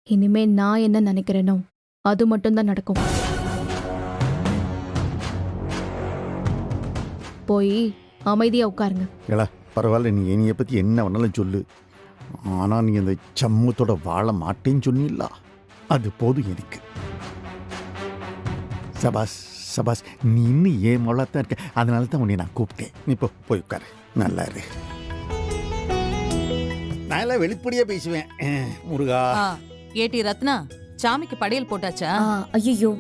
இனிமே நான் என்ன நினைக்கிறேனோ அது மட்டும்தான் நடக்கும். போய் அமைதியா உட்காருங்க. ஏடா பரவாயில்ல, நீ என்னைய பற்றி என்ன வேணாலும் சொல்லு. ஆனால் நீ அந்த சம்மூத்தோட வாழ மாட்டேன்னு சொன்னில்ல, அது போதும் எனக்கு. சபாஸ் சபாஸ், நீ இன்னும் ஏன் மொழத்தான் இருக்க. அதனால தான் உன்னை நான் கூப்பிட்டேன். நீ போய் உட்காரு, நல்லா இரு. நான் எல்லாம் வெளிப்படையாக பேசுவேன். முருகா. ஏட்டி ரத்னா, சாமிக்கு படையல் போட்டாச்சா? ஐயோ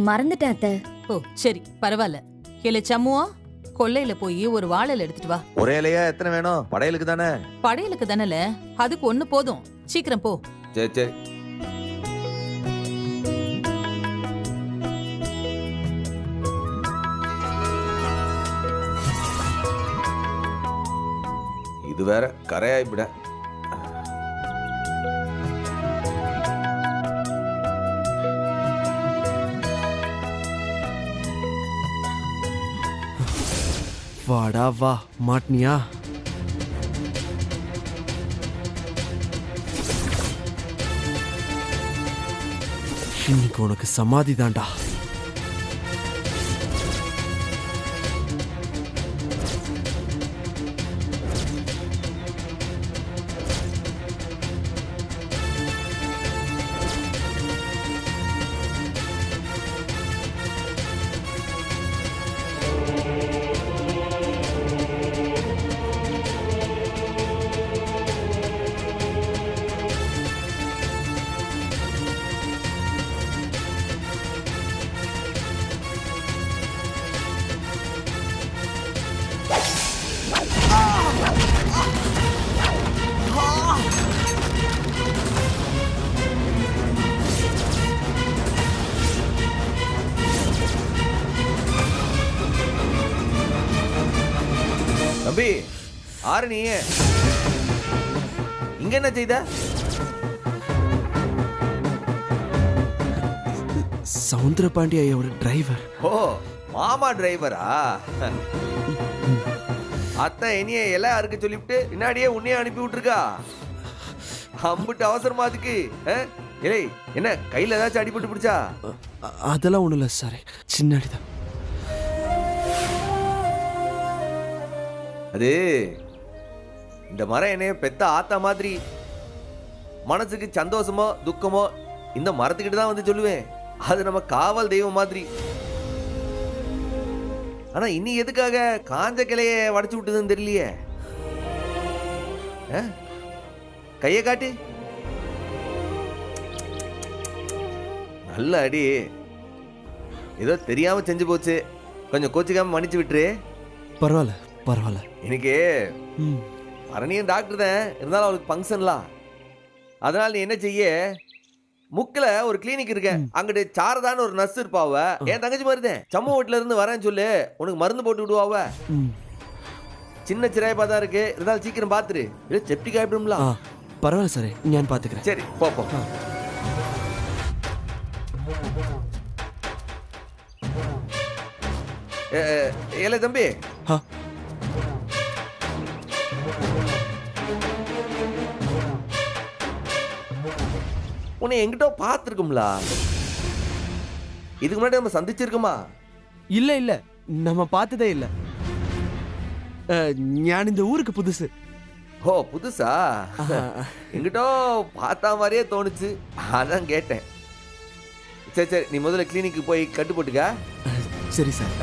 மறந்துட்டேன் அத்தை. ஓ சரி பரவாயில்ல. இல்ல சம்முவா, கொல்லையில போய் ஒரு வாழை எடுத்துட்டு வா. ஒரே இலையா எத்தனை வேணும்? படையலுக்கு தானே? படையலுக்கு தானே, அதுக்கு ஒண்ணு போதும். சீக்கிரம் போ. சரி சரி. இது வேற கரையாய்விட. வாடா வா, மாட்னியா? இன்னைக்கு உனக்கு சமாதி தாண்டா. தம்பி ஆறு, நீ இங்க என்ன செய்த? சவுந்தரபாண்டி ஐயாவோட டிரைவர். ஓ மாமா டிரைவரா? அத்தை என்னைய எல்லாம் அறுக்க சொல்லிவிட்டு பின்னாடியே உன்னையே அனுப்பி விட்டுருக்கா. அம்பிட்டு அவசரமா அதுக்கு? ஏய் என்ன கையில ஏதாச்சும் அடிபட்டு பிடிச்சா? அதெல்லாம் ஒண்ணும் இல்லை சார், சின்ன அடிதான். அது இந்த மரம் என்னைய பெத்த ஆத்தா மாதிரி. மனசுக்கு சந்தோஷமோ துக்கமோ இந்த மரத்துக்கிட்ட தான் வந்து சொல்லுவேன். அது நம்ம காவல் தெய்வம் மாதிரி. ஆனா இன்னி எதுக்காக காஞ்ச கிளைய வடைச்சு விட்டதுன்னு தெரியலையே. கைய காட்டு. நல்ல அடி. ஏதோ தெரியாம செஞ்சு போச்சு. கொஞ்சம் கோச்சிக்காம மன்னிச்சு விட்டுரு. பரவாயில்ல பரவாயில்ல. எனக்கு பரணியும் டாக்டர் தான், இருந்தாலும் அவளுக்கு ஃபங்க்ஷன்லாம். அதனால நீ என்ன செய்ய, முக்கில் ஒரு கிளினிக் இருக்க, அங்கிட்டு சாரதான்னு ஒரு நர்ஸ் இருப்பாவ. என் தங்கச்சி மாதிரி தான். சம்மு வீட்டுல இருந்து வரேன்னு சொல்லு, உனக்கு மருந்து போட்டு விடுவாவ. சின்ன சிராய்ப்பா தான் இருக்கு, இருந்தாலும் சீக்கிரம் பாத்துரு. இல்லை செப்டிக் ஆயிடும்ல. பரவாயில்ல சார், நான் பாத்துக்கிறேன். சரி போப்போம். ஏல தம்பி, உன்னை எங்கிட்ட பார்த்துருக்கும்ல. இதுக்கு முன்னாடி நம்ம சந்திச்சிருக்கோமா? இல்ல இல்ல, நம்ம பார்த்ததே இல்ல. நான் இந்த ஊருக்கு புதுசு. ஓ புதுசா? எங்கிட்ட பார்த்தா மாதிரியே தோணுச்சு, அதான் கேட்டேன். சரி சரி, நீ முதல்ல கிளினிக்கு போய் கட்டு போட்டுக்க. சரி சார்.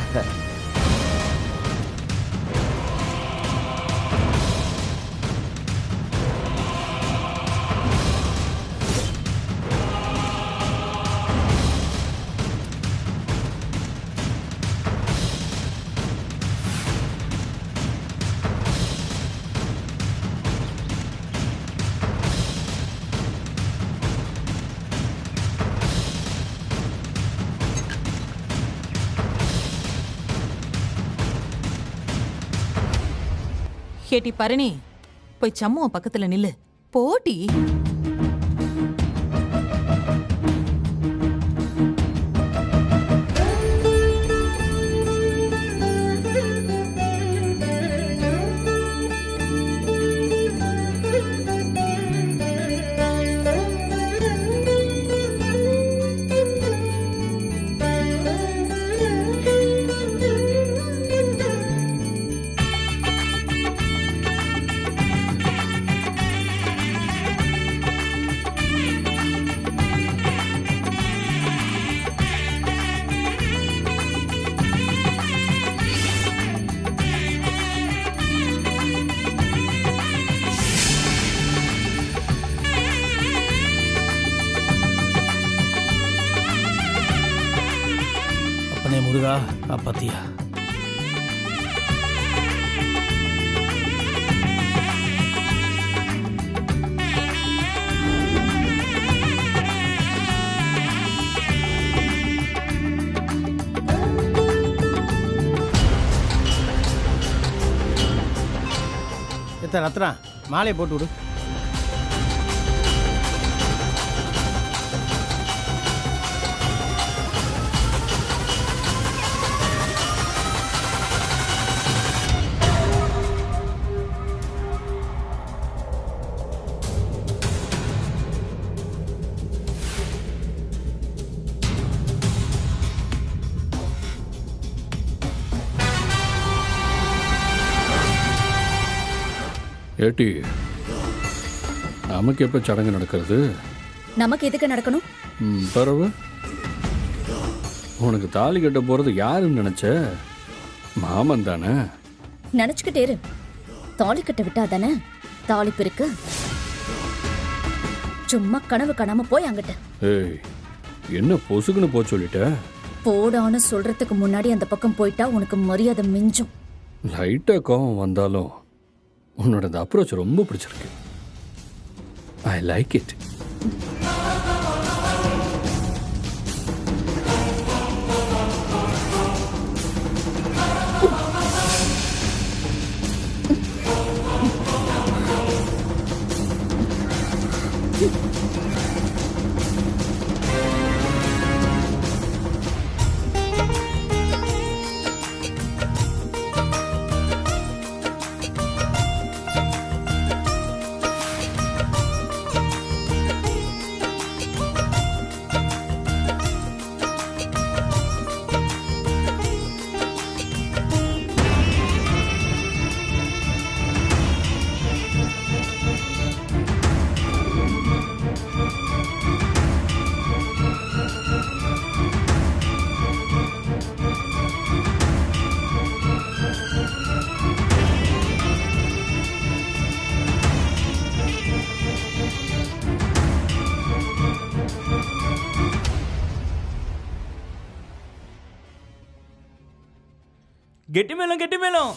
கேட்டி பரணி, போய் சம்முவ பக்கத்துல நில்லு. போட்டி. முருகா காப்பாத்தியா. ரத்னா மாலையை போட்டு விடு. ஏட்டி, நமக்கு எப்போ சடங்கு நடக்கிறது? நமக்கு எதுக்கு நடக்கணும்? பரவு உனக்கு தாலி கட்ட போகிறது யாருன்னு நினச்ச? மாமன் தானே. நினச்சிக்கிட்டே இரு. தாலி கட்ட விட்டா தானே தாலி பிரிக்க. சும்மா கனவு காணாம போய் அங்கிட்ட. ஏய், என்ன பொசுக்குன்னு போ சொல்லிட்ட? போடான்னு சொல்றதுக்கு முன்னாடி அந்த பக்கம் போயிட்டா உனக்கு மரியாதை மிஞ்சும். லைட்டாக கோவம் வந்தாலும் உன்னோட இந்த அப்ரோச் ரொம்ப பிடிச்சிருக்கு. I like it. கெட்டி மேளம் கெட்டி மேளம்.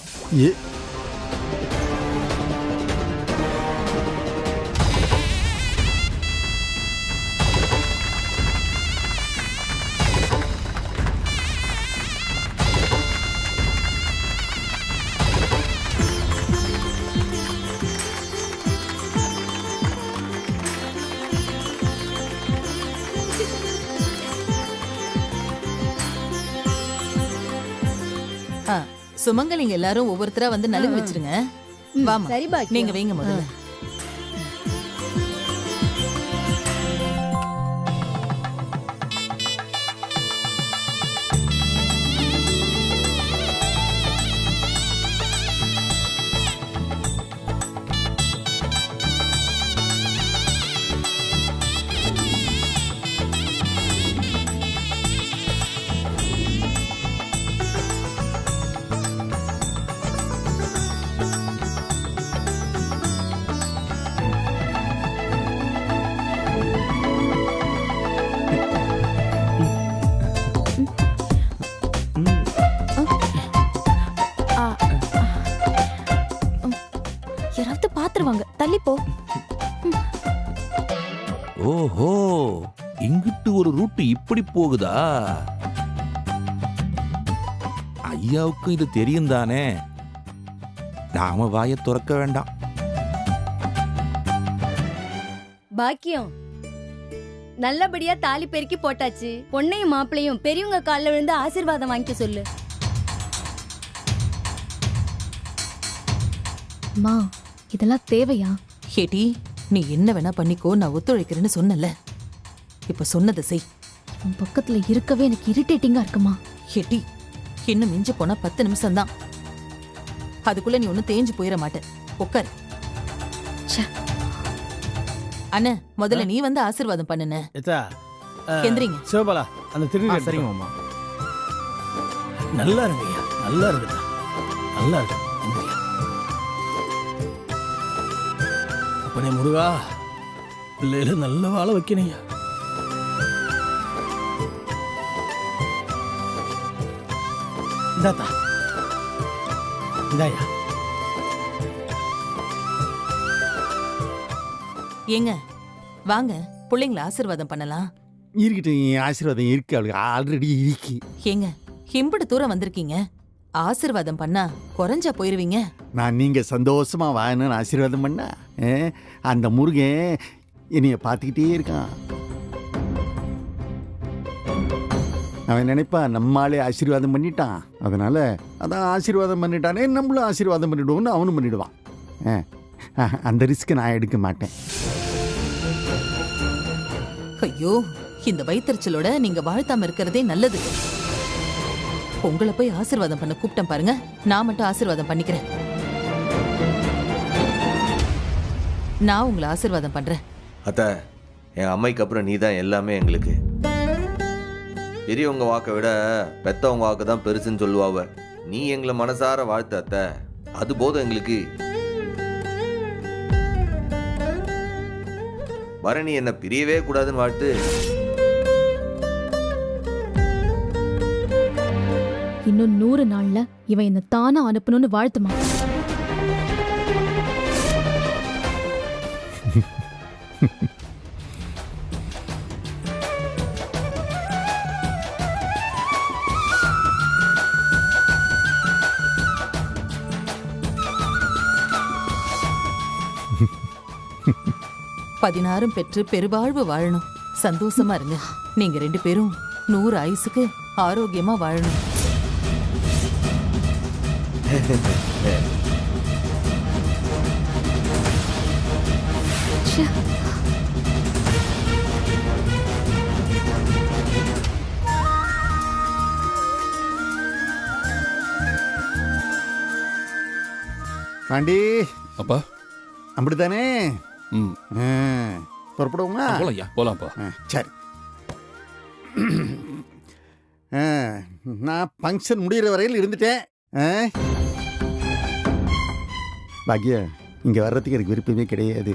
சுமங்கலிங்க எல்லாரும் ஒவ்வொருத்தரா வந்து நலுங்கு வச்சிருங்க. வாமா, சரி பாக்கியம். நீங்க வைங்க முதல்ல. யாராவது பாத்துருவாங்க, தள்ளி போ. ஓஹோ, இங்கிட்டு ஒரு ரூட் இப்படி போகுதா? ஐயாவுக்கும் இது தெரியும் தானே. நாம வாயை துறக்க வேண்டாம். பாக்கியம், நல்லபடியா தாலி பெருக்கி போட்டாச்சு. பொண்ணையும் மாப்பிளையும் பெரியவங்க காலில் விழுந்து ஆசீர்வாதம் வாங்கிக்க சொல்லு. மா, இதெல்லாம் தேவையா? ஹேட்டி, நீ என்ன வேணா பண்ணிக்கோ, நான் ஒத்துழைக்கிறேன்னு சொன்னல. இப்ப சொன்னதை செய். உன் பக்கத்துல இருக்கவே எனக்கு இரிட்டேட்டிங்கா இருக்குமா? ஹேட்டி, இன்னும் மிஞ்ச போனா 10 நிமிஷம் தான். அதுக்குள்ள நீ ஒன்னும் தேஞ்சு போயிட மாட்ட. உட்காரு. அண்ணா, முதல்ல நீ வந்து ஆசீர்வாதம் பண்ணுன. எந்திரிங்க. சிவபாலா, அந்த திருநீர். சரிங்க மாமா. நல்லா இருங்கய்யா, நல்லா இருக்குதா, நல்லா இருக்கு. அப்பனே முருகா, பிள்ளைகளை நல்ல வாழ வைக்கணையா. இந்தாத்தா இதாயா. ஏங்க வாங்க பிள்ளைங்கள ஆசீர்வாதம் பண்ணலாம். இருக்கட்டும், என் ஆசீர்வாதம் இருக்கு, அவளுக்கு ஆல்ரெடி இருக்கு. ஏங்க இம்புட்டு தூரம் வந்திருக்கீங்க, ஆசீர்வாதம் பண்ணா குறைஞ்சா போயிருவீங்க. நான் நீங்க சந்தோஷமா வாழணும்னு ஆசீர்வாதம் பண்ண அந்த முருகன் என்னைய பார்த்துக்கிட்டே இருக்கான். அவன் நினைப்பான் நம்மாலே ஆசீர்வாதம் பண்ணிட்டான், அதனால அதான் ஆசீர்வாதம் பண்ணிட்டானே நம்மளும் ஆசீர்வாதம் பண்ணிடுவோம்னு அவனும் பண்ணிடுவான். அந்த ரிஸ்க் நான் எடுக்க மாட்டேன். ஐயோ, இந்த வயிற்றுச்சலோட நீங்க வாழ்த்தாம இருக்கிறதே நல்லது. உங்களை போய் ஆசீர்வாதம் பண்ண கூப்பிட்டேன் பாருங்க, நான் மட்டும் ஆசீர்வாதம் பண்ணிக்கிறேன். நான் உங்களை ஆசீர்வாதம் பண்றேன். அத்த, என் அம்மைக்கு அப்புறம் நீ தான் எல்லாமே எங்களுக்கு. பெரியவங்க வாக்கை விட பெத்தவங்க வாக்கு தான் பெருசுன்னு சொல்லுவாவ. நீ எங்களை மனசார வாழ்த்த அத்த, அது போதும் எங்களுக்கு. பரணி என்ன பிரியவே கூடாதுன்னு வாழ்த்து. இன்னும் 100 நாள்ல இவன் என்ன தானா அனுப்பணும்னு வாழ்த்துமா. பதினாறும் பெற்று பெருவாழ்வு வாழணும். சந்தோஷமா இருங்க. நீங்க 2 பேரும் 100 ஆயுசுக்கு ஆரோக்கியமா வாழணும். பாண்டி அப்பா. அப்படித்தானே? ம், புறப்படுவோமா? போலாம் ஐயா, போலாம்ப்பா. சரி. நான் ஃபங்க்ஷன் முடிகிற வரையில் இருந்துட்டேன். பாக்யா, இங்கே வர்றதுக்கு எனக்கு விருப்பமே கிடையாது.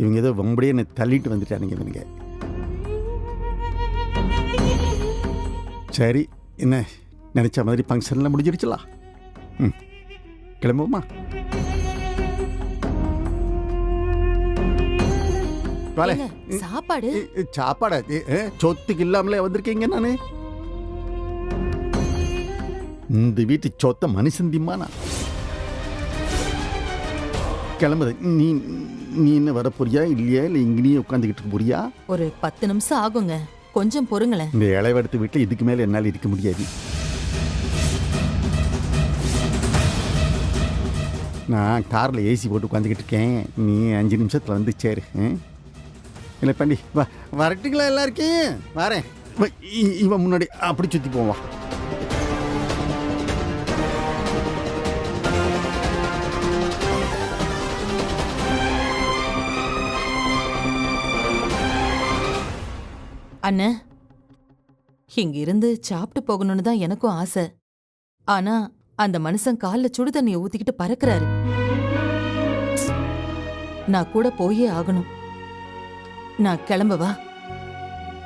இவங்க ஏதோ வம்படியே என்னை தள்ளிட்டு வந்துட்டானுங்க இவனுங்க. சரி, என்ன நினச்ச மாதிரி ஃபங்க்ஷன்லாம் முடிஞ்சிருச்சுலாம். கிளம்புவோமா? சாப்பாடு சாப்பாடா? சொத்துக்கு இல்லாமலே வந்திருக்கீங்க. நானு இந்த வீட்டு சொத்த மனுஷன் திம்மானா. கிளம்புது. நீ நீ என்ன வர போறியா இல்லையா, இல்லை இங்கேயே உட்காந்துக்கிட்டு போறியா? ஒரு 10 நிமிஷம் ஆகுங்க, கொஞ்சம் பொறுங்களேன். இந்த இளைவடுத்து வீட்டில் இதுக்கு மேலே என்னால் இருக்க முடியாது. நான் காரில் ஏசி போட்டு உட்காந்துக்கிட்டு இருக்கேன். நீ 5 நிமிஷத்தில் வந்து சேரு. இல்லை பண்டி வரட்டுங்களா? எல்லாருக்கும் வரேன். இவன் முன்னாடி அப்படி சுற்றி போவான். அண்ணன், இங்க இருந்து சாப்பிட்டு போகணும்னு தான் எனக்கும் ஆசை. ஆனா அந்த மனுஷன் கால்ல சுடு தண்ணியை ஊத்திக்கிட்டு பறக்குறாரு. நான் கூட போயே ஆகணும். நான் கிளம்பவா?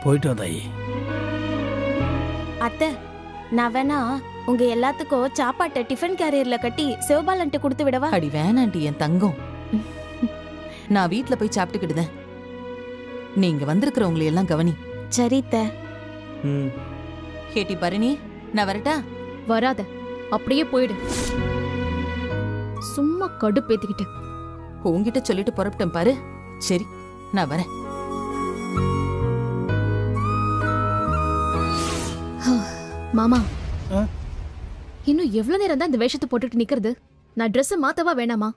போயிட்டு வந்தாயி. அத்தை, நான் வேணா உங்க எல்லாத்துக்கும் சாப்பாட்டை டிஃபன் கேரியர்ல கட்டி சிவபாலன்ட்டு கொடுத்து விடவா? அடி வேணாண்டி என் தங்கம். நான் வீட்டுல போய் சாப்பிட்டுக்கிடுதேன். நீங்க வந்திருக்கிறவங்களை எல்லாம் கவனி. சரி த. கேட்டி பரணி, நான் வரட்டா? வராத, அப்படியே போயிடு. சும்மா கடுப்பேத்திக்கிட்டு. உன்கிட்ட சொல்லிட்டு புறப்பட்டேன் பாரு. சரி, நான் வரேன். மாமா, இன்னும் எவ்வளவு நேரம் தான் இந்த வேஷத்தை போட்டுட்டு நிக்கிறது? நான் ட்ரெஸ் மாத்தவா வேணாமா?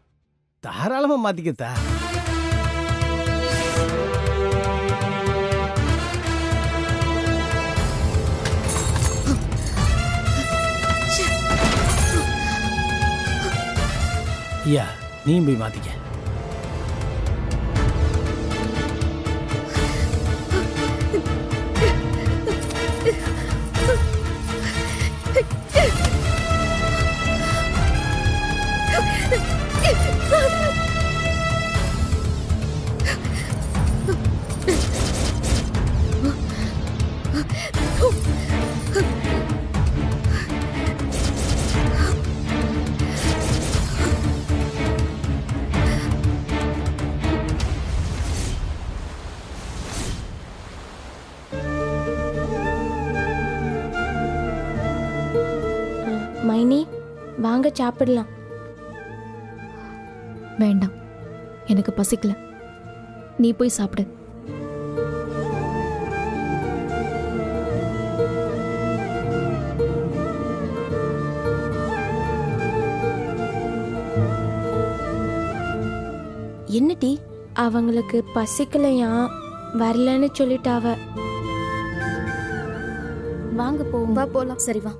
தாராளமா மாத்திக்கத்தா. ஐயா, நீயும் போய் மாத்திக்க. மைனி வாங்க சாப்பிடலாம். வேண்டாம், எனக்கு பசிக்கல. நீ போய் சாப்பிடு. என்ன டீ? அவங்களுக்கு பசிக்கலையா, வரலன்னு சொல்லிட்டாவ. வாங்க போவோம். வா போலாம். சரி வா.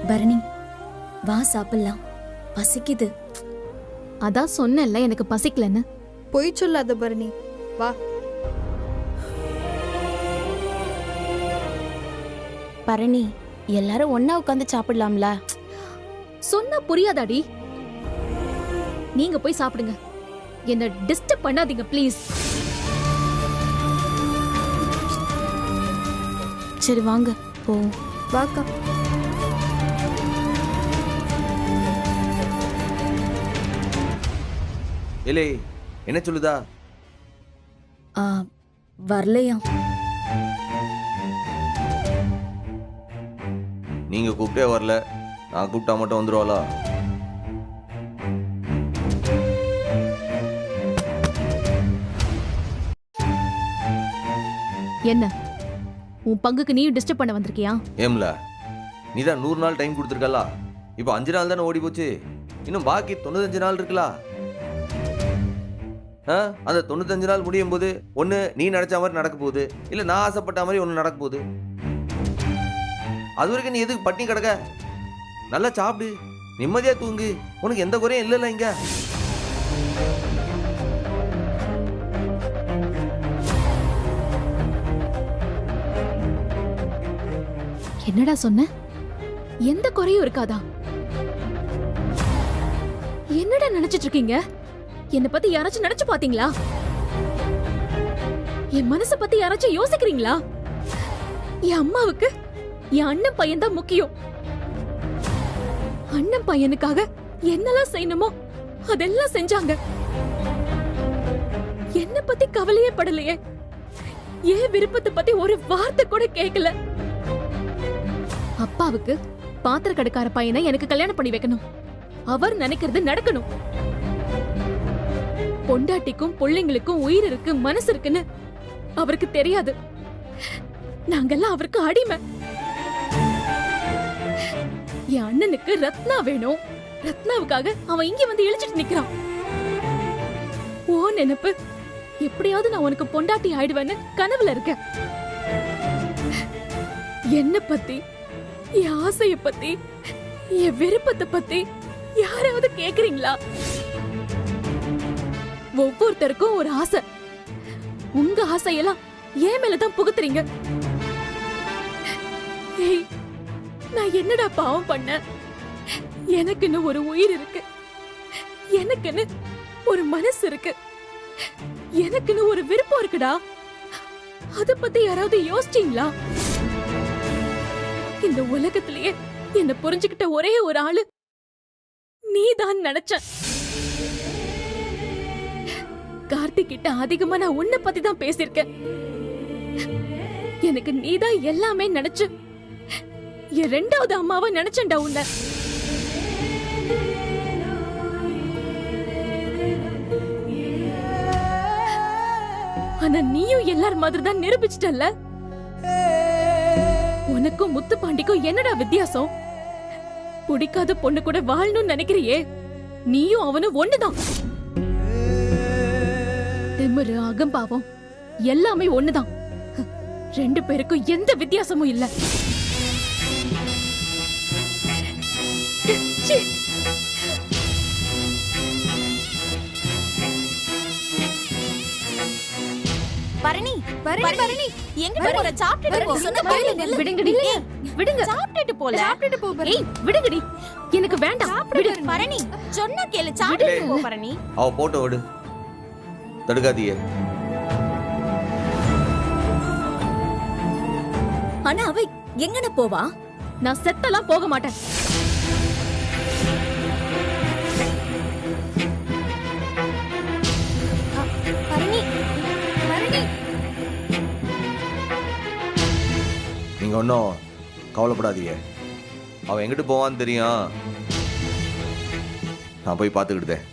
பரணி வா சாப்பிடலாம், பசிக்குது. அதான் சொன்னேன்ல எனக்கு பசிக்கலன்னு. பொய் சொல்லாத பரணி, வா. பரணி எல்லாரும் ஒண்ணா உட்காந்து சாப்பிடலாம்ல. சொன்னா புரியாதாடி? நீங்க போய் சாப்பிடுங்க, என்ன டிஸ்டர்ப் பண்ணாதீங்க ப்ளீஸ். சரி வாங்க போவோம். வாக்கா. ஏலே என்ன சொல்லுதா? வரலையா? நீங்க கூப்பிட்டே வரல, நான் கூப்பிட்டா மட்டும் வந்துருவாளா? என்ன உன் பங்குக்கு நீயும் டிஸ்டர்ப் பண்ண வந்திருக்கியா? ஏம்ல நீ தான் 100 நாள் டைம் கொடுத்துருக்கல, இப்போ 5 நாள் தானே ஓடி போச்சு, இன்னும் பாக்கி 95 நாள் இருக்குல்ல. அந்த 95 நாள் முடியும் போது ஒன்று நீ நினைச்ச மாதிரி நடக்க போகுது, இல்லை நான் ஆசைப்பட்ட மாதிரி ஒன்று நடக்க போகுது. அது வரைக்கும் நீ எதுக்கு பட்டினி கிடக்க? நல்லா சாப்பிடு, நிம்மதியா தூங்கு, உனக்கு எந்த குறையும் இல்லைல்ல இங்க. என்னடா சொன்ன? எந்த குறையும் இருக்காதா? என்னடா நினைச்சிட்டு இருக்கீங்க? என்ன பத்தி யாராச்சும் நினைச்சு பாத்தீங்களா? என் மனச பத்தி யாராச்சும் யோசிக்கிறீங்களா? என் அம்மாவுக்கு என் அண்ணன் பையன் தான் முக்கியம். அண்ணன் பையனுக்காக என்னெல்லாம் செய்யணுமோ அதெல்லாம் செஞ்சாங்க. என்ன பத்தி கவலையே படலையே, ஏன் விருப்பத்தை பத்தி ஒரு வார்த்தை கூட கேட்கல. அப்பாவுக்கு பாத்திர கடைக்கார பையனை எனக்கு கல்யாணம் பண்ணி வைக்கணும், அவர் நினைக்கிறது நடக்கணும். பொண்டாட்டிக்கும் பிள்ளைங்களுக்கும் உயிர் இருக்கு, மனசு இருக்குன்னு அவருக்கு தெரியாது. நாங்கெல்லாம் அவருக்கு அடிமை. என் அண்ணனுக்கு ரத்னா வேணும், ரத்னாவுக்காக அவன் இங்க வந்து இழிச்சிட்டு நிக்கிறான். ஓ நினைப்பு, எப்படியாவது நான் உனக்கு பொண்டாட்டி ஆயிடுவேன்னு கனவுல இருக்க. என்ன பத்தி, என் ஆசைய பத்தி, என் விருப்பத்தை பத்தி யாராவது கேக்குறீங்களா? ஒவ்வொருத்தருக்கும் ஒரு ஆசை, உங்க ஆசையெல்லாம் ஏன் மேலதான் புகுத்துறீங்க. ஏய், நான் என்னடா பாவம் பண்ண? எனக்குன்னு ஒரு உயிர் இருக்கு, எனக்குன்னு ஒரு மனசு இருக்கு, எனக்குன்னு ஒரு விருப்பம் இருக்குடா. அத பத்தி யாராவது யோசிச்சீங்களா? இந்த உலகத்திலேயே என்ன புரிஞ்சுக்கிட்ட ஒரே ஒரு ஆளு நீதான் நினைச்ச. கார்த்திக் கிட்ட அதிகமா நான் உன்னை பத்தி தான் பேசியிருக்கேன். எனக்கு நீதான் எல்லாமே நினைச்சு என் 2வது அம்மாவை நினைச்சேன்டா உன்னை. ஆனா நீயும் எல்லார் மாதிரி தான் நிரூபிச்சிட்டல்ல. உனக்கும் முத்துப்பாண்டிக்கும் என்னடா வித்தியாசம்? பிடிக்காத பொண்ணு கூட வாழணும்னு நினைக்கிறியே, நீயும் அவனும் ஒண்ணுதான். திமிரு, அகம்பாவம் எல்லாமே ஒண்ணுதான். 2 பேருக்கும் எந்த வித்தியாசமும் இல்ல. பரணி, பரணி, எங்க போற? சாப்பிட்டுட்டு போ. சொன்ன மாதிரி நெல்லு. விடுங்கடி, விடுங்க. சாப்பிட்டுட்டு போல. சாப்பிட்டுட்டு போ பரணி. ஏய் விடுங்கடி, எனக்கு வேண்டாம். விடு பரணி, சொன்னா கேளு. சாப்பிட்டுட்டு போ பரணி. அவ போட்டோ விடு, தடுக்காதீங்க. ஆனா அவ எங்கன போவா? நான் செத்தெல்லாம் போக மாட்டேன். நீங்கள் ஒன்றும் கவலைப்படாதீங்க. அவன் எங்கிட்டு போவான்னு தெரியும். நான் போய் பார்த்துக்கிட்டேன்.